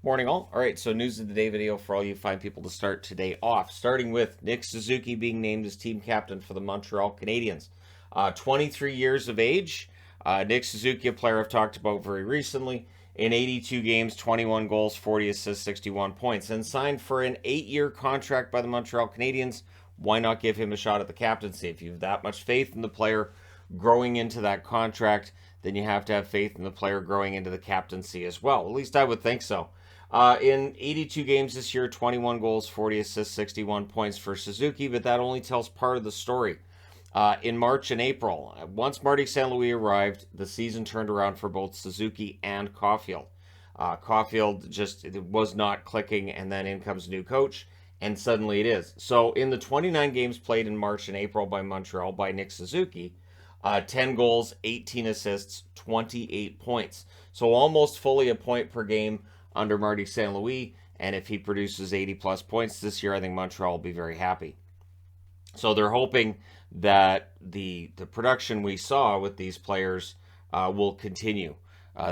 Morning all. All right, so news of the day video for all you fine people to start today off. Starting with Nick Suzuki being named as team captain for the Montreal Canadiens. 23 years of age. Nick Suzuki, a player I've talked about very recently. In 82 games, 21 goals, 40 assists, 61 points. And signed for an 8-year contract by the Montreal Canadiens. Why not give him a shot at the captaincy? If you have that much faith in the player growing into that contract, then you have to have faith in the player growing into the captaincy as well. At least I would think so. In 82 games this year, 21 goals, 40 assists, 61 points for Suzuki, but that only tells part of the story. In March and April, once Marty St. Louis arrived, the season turned around for both Suzuki and Caulfield. Caulfield just was not clicking, and then in comes a new coach, and suddenly it is. So in the 29 games played in March and April by Montreal by Nick Suzuki, 10 goals, 18 assists, 28 points. So almost fully a point per game under Marty St. Louis, and if he produces 80 plus points this year, I think Montreal will be very happy. So they're hoping that the production we saw with these players will continue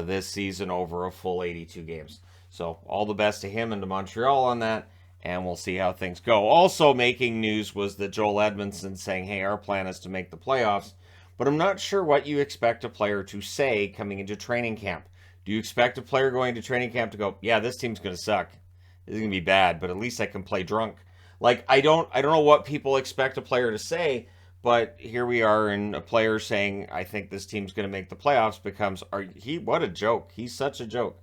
this season over a full 82 games. So all the best to him and to Montreal on that, and we'll see how things go. Also making news was that Joel Edmondson saying, hey, our plan is to make the playoffs, but I'm not sure what you expect a player to say coming into training camp. Do you expect a player going to training camp to go, yeah, this team's going to suck. This is going to be bad, but at least I can play drunk. Like, I don't know what people expect a player to say, but here we are, and a player saying, I think this team's going to make the playoffs becomes, what a joke. He's such a joke.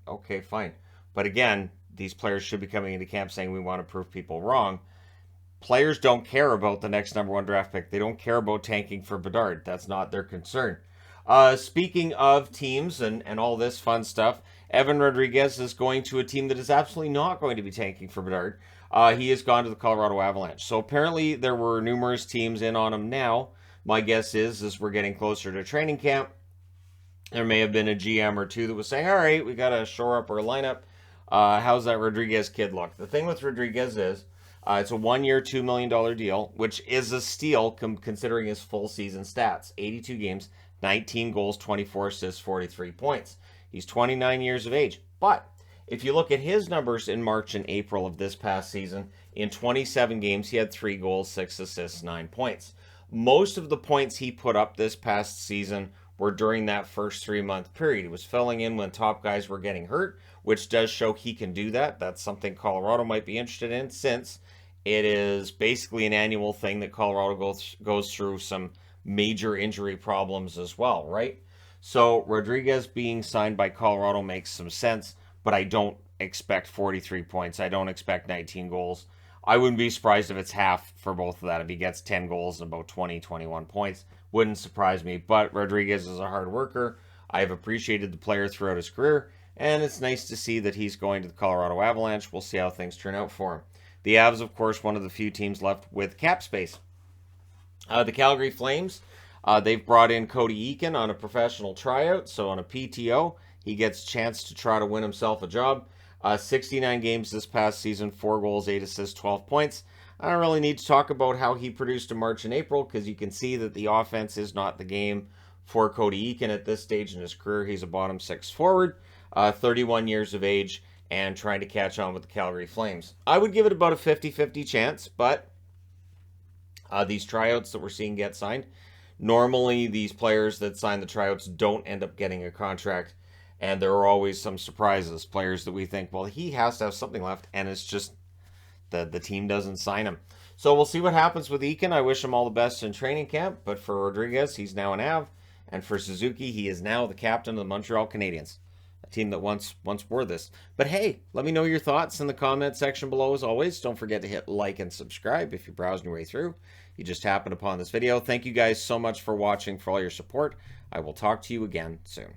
Okay, fine. But again, these players should be coming into camp saying we want to prove people wrong. Players don't care about the next number 1 draft pick. They don't care about tanking for Bedard. That's not their concern. Speaking of teams and all this fun stuff, Evan Rodrigues is going to a team that is absolutely not going to be tanking for Bedard. He has gone to the Colorado Avalanche. So apparently there were numerous teams in on him now. My guess is, as we're getting closer to training camp, there may have been a GM or two that was saying, all right, we got to shore up our lineup. How's that Rodrigues kid look? The thing with Rodrigues is, it's a 1-year, $2 million deal, which is a steal considering his full season stats. 82 games, 19 goals, 24 assists, 43 points. He's 29 years of age. But if you look at his numbers in March and April of this past season, in 27 games, he had 3 goals, 6 assists, 9 points. Most of the points he put up this past season were during that first 3-month period. He was filling in when top guys were getting hurt, which does show he can do that. That's something Colorado might be interested in, since it is basically an annual thing that Colorado goes through some major injury problems as well, right? So Rodrigues being signed by Colorado makes some sense, but I don't expect 43 points. I don't expect 19 goals. I wouldn't be surprised if it's half for both of that. If he gets 10 goals and about 20, 21 points, wouldn't surprise me. But Rodrigues is a hard worker. I've appreciated the player throughout his career, and it's nice to see that he's going to the Colorado Avalanche. We'll see how things turn out for him. The Avs, of course, one of the few teams left with cap space. The Calgary Flames, they've brought in Cody Eakin on a professional tryout, so on a PTO. He gets a chance to try to win himself a job. 69 games this past season, 4 goals, 8 assists, 12 points. I don't really need to talk about how he produced in March and April, because you can see that the offense is not the game for Cody Eakin at this stage in his career. He's a bottom 6 forward, 31 years of age, and trying to catch on with the Calgary Flames. I would give it about a 50-50 chance, but these tryouts that we're seeing get signed, normally these players that sign the tryouts don't end up getting a contract, and there are always some surprises. Players that we think, well, he has to have something left, and it's just the team doesn't sign him. So we'll see what happens with Eakin. I wish him all the best in training camp, but for Rodrigues, he's now an Av, and for Suzuki, he is now the captain of the Montreal Canadiens, a team that once wore this. But hey, let me know your thoughts in the comment section below. As always, don't forget to hit like and subscribe if you're browsing your way through. You just happened upon this video. Thank you guys so much for watching, for all your support. I will talk to you again soon.